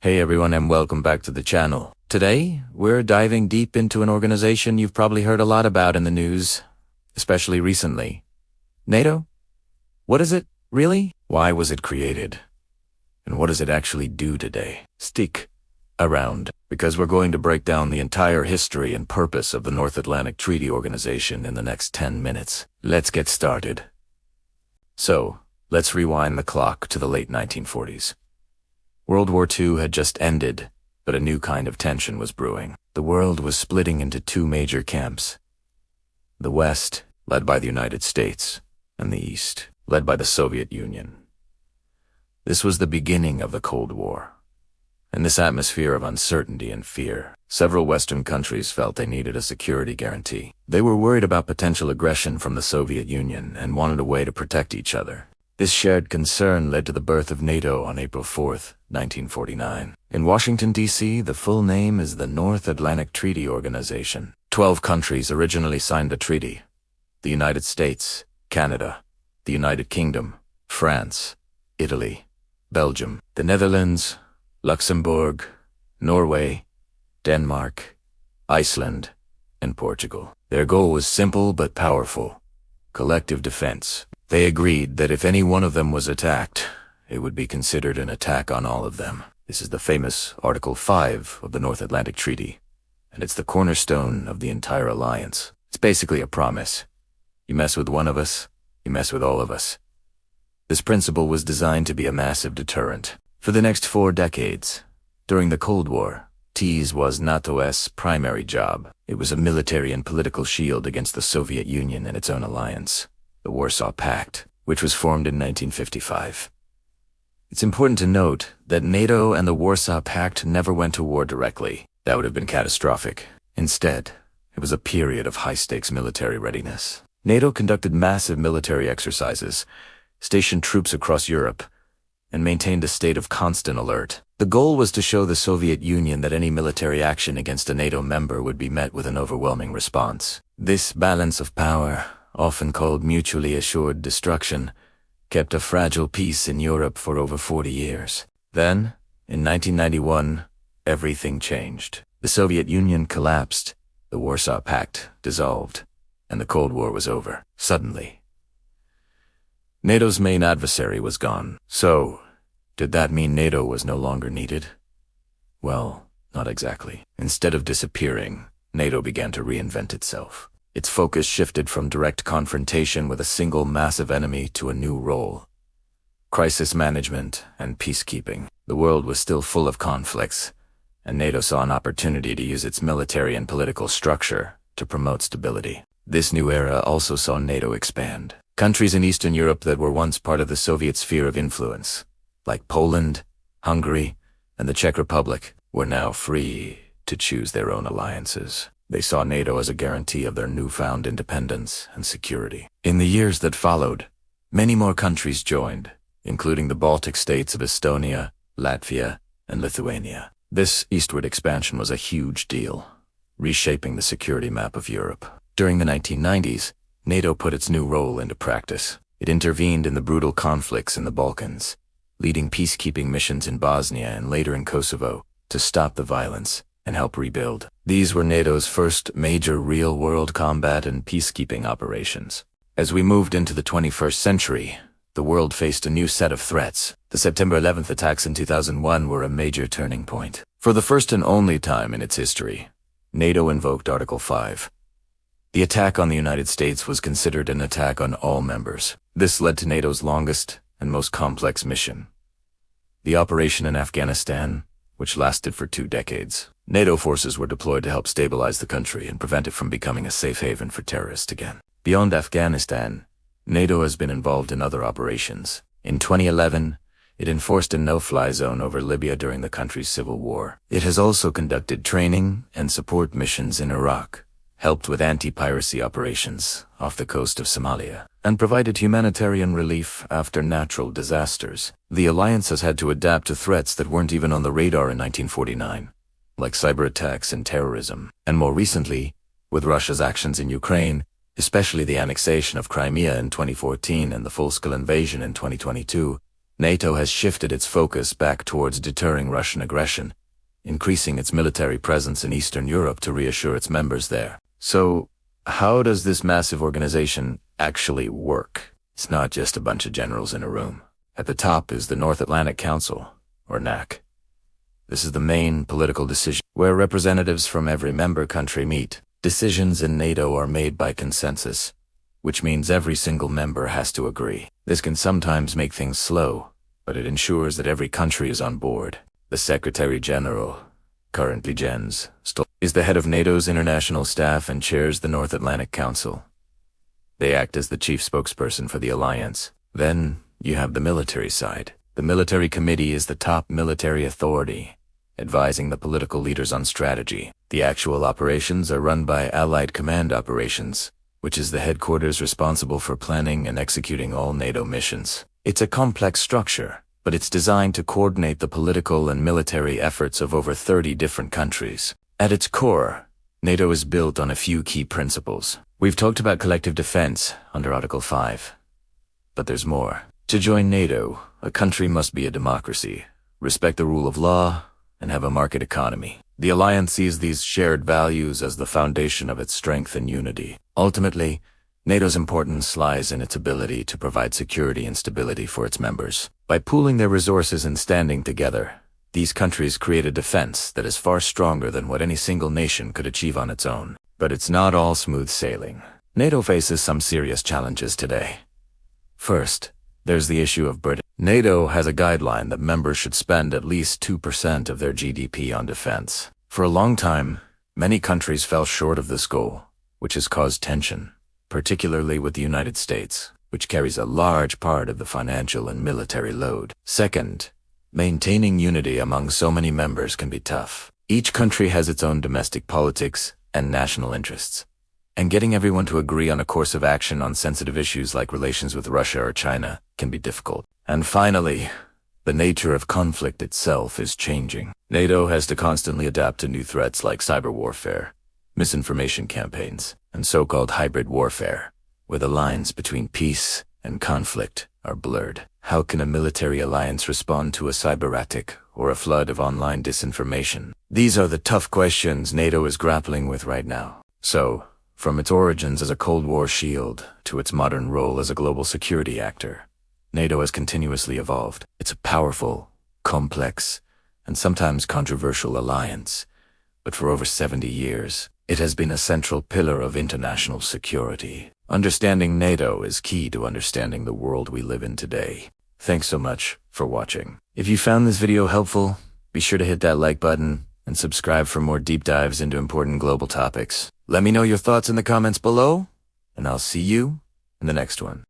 Hey everyone and welcome back to the channel. Today, we're diving deep into an organization you've probably heard a lot about in the news, especially recently. NATO? What is it, really? Why was it created? And what does it actually do today? Stick around, because we're going to break down the entire history and purpose of the North Atlantic Treaty Organization in the next 10 minutes. Let's get started. So, let's rewind the clock to the late 1940s. World War II had just ended, but a new kind of tension was brewing. The world was splitting into two major camps. The West, led by the United States, and the East, led by the Soviet Union. This was the beginning of the Cold War. In this atmosphere of uncertainty and fear, several Western countries felt they needed a security guarantee. They were worried about potential aggression from the Soviet Union and wanted a way to protect each other. This shared concern led to the birth of NATO on April 4th, 1949. In Washington, D.C., the full name is the North Atlantic Treaty Organization. 12 countries originally signed the treaty: the United States, Canada, the United Kingdom, France, Italy, Belgium, the Netherlands, Luxembourg, Norway, Denmark, Iceland, and Portugal. Their goal was simple but powerful: collective defense. They agreed that if any one of them was attacked, it would be considered an attack on all of them. This is the famous Article 5 of the North Atlantic Treaty, and it's the cornerstone of the entire alliance. It's basically a promise. You mess with one of us, you mess with all of us. This principle was designed to be a massive deterrent. For the next 4 decades, during the Cold War, TEAS was NATO's primary job. It was a military and political shield against the Soviet Union and its own alliance, the Warsaw Pact, which was formed in 1955. It's important to note that NATO and the Warsaw Pact never went to war directly. That would have been catastrophic. Instead, it was a period of high-stakes military readiness. NATO conducted massive military exercises, stationed troops across Europe, and maintained a state of constant alert. The goal was to show the Soviet Union that any military action against a NATO member would be met with an overwhelming response. This balance of power, often called mutually assured destruction, kept a fragile peace in Europe for over 40 years. Then, in 1991, everything changed. The Soviet Union collapsed, the Warsaw Pact dissolved, and the Cold War was over. Suddenly, NATO's main adversary was gone. So, did that mean NATO was no longer needed? Well, not exactly. Instead of disappearing, NATO began to reinvent itself. Its focus shifted from direct confrontation with a single massive enemy to a new role: crisis management and peacekeeping. The world was still full of conflicts, and NATO saw an opportunity to use its military and political structure to promote stability. This new era also saw NATO expand. Countries in Eastern Europe that were once part of the Soviet sphere of influence, like Poland, Hungary, and the Czech Republic, were now free to choose their own alliances. They saw NATO as a guarantee of their newfound independence and security. In the years that followed, many more countries joined, including the Baltic states of Estonia, Latvia, and Lithuania. This eastward expansion was a huge deal, reshaping the security map of Europe. During the 1990s, NATO put its new role into practice. It intervened in the brutal conflicts in the Balkans, leading peacekeeping missions in Bosnia and later in Kosovo to stop the violence and help rebuild. These were NATO's first major real-world combat and peacekeeping operations. As we moved into the 21st century, the world faced a new set of threats. The September 11th attacks in 2001 were a major turning point. For the first and only time in its history, NATO invoked Article 5. The attack on the United States was considered an attack on all members. This led to NATO's longest and most complex mission: the operation in Afghanistan, which lasted for 2 decades. NATO forces were deployed to help stabilize the country and prevent it from becoming a safe haven for terrorists again. Beyond Afghanistan, NATO has been involved in other operations. In 2011, it enforced a no-fly zone over Libya during the country's civil war. It has also conducted training and support missions in Iraq, helped with anti-piracy operations off the coast of Somalia, and provided humanitarian relief after natural disasters. The alliance has had to adapt to threats that weren't even on the radar in 1949, like cyber attacks and terrorism. And more recently, with Russia's actions in Ukraine, especially the annexation of Crimea in 2014 and the full-scale invasion in 2022, NATO has shifted its focus back towards deterring Russian aggression, increasing its military presence in Eastern Europe to reassure its members there. So, how does this massive organization actually work? It's not just a bunch of generals in a room. At the top is the North Atlantic Council, or NAC. This is the main political decision where representatives from every member country meet. Decisions in NATO are made by consensus, which means every single member has to agree. This can sometimes make things slow, but it ensures that every country is on board. The Secretary General, currently Jens Stoltenberg, is the head of NATO's international staff and chairs the North Atlantic Council. They act as the chief spokesperson for the alliance. Then you have the military side. The military committee is the top military authority, advising the political leaders on strategy. The actual operations are run by Allied Command Operations, which is the headquarters responsible for planning and executing all NATO missions. It's a complex structure, but it's designed to coordinate the political and military efforts of over 30 different countries. At its core, NATO is built on a few key principles. We've talked about collective defense under Article 5. But there's more. To join NATO, a country must be a democracy, respect the rule of law, and have a market economy. The alliance sees these shared values as the foundation of its strength and unity. Ultimately, NATO's importance lies in its ability to provide security and stability for its members. By pooling their resources and standing together, these countries create a defense that is far stronger than what any single nation could achieve on its own. But it's not all smooth sailing. NATO faces some serious challenges today. First, there's the issue of burden. NATO has a guideline that members should spend at least 2% of their GDP on defense. For a long time, many countries fell short of this goal, which has caused tension, particularly with the United States, which carries a large part of the financial and military load. Second, maintaining unity among so many members can be tough. Each country has its own domestic politics and national interests, and getting everyone to agree on a course of action on sensitive issues like relations with Russia or China can be difficult. And finally, the nature of conflict itself is changing. NATO has to constantly adapt to new threats like cyber warfare, misinformation campaigns, and so-called hybrid warfare, where the lines between peace and conflict are blurred. How can a military alliance respond to a cyber attack or a flood of online disinformation? These are the tough questions NATO is grappling with right now. So, from its origins as a Cold War shield to its modern role as a global security actor, NATO has continuously evolved. It's a powerful, complex, and sometimes controversial alliance, but for over 70 years, it has been a central pillar of international security. Understanding NATO is key to understanding the world we live in today. Thanks so much for watching. If you found this video helpful, be sure to hit that like button and subscribe for more deep dives into important global topics. Let me know your thoughts in the comments below, and I'll see you in the next one.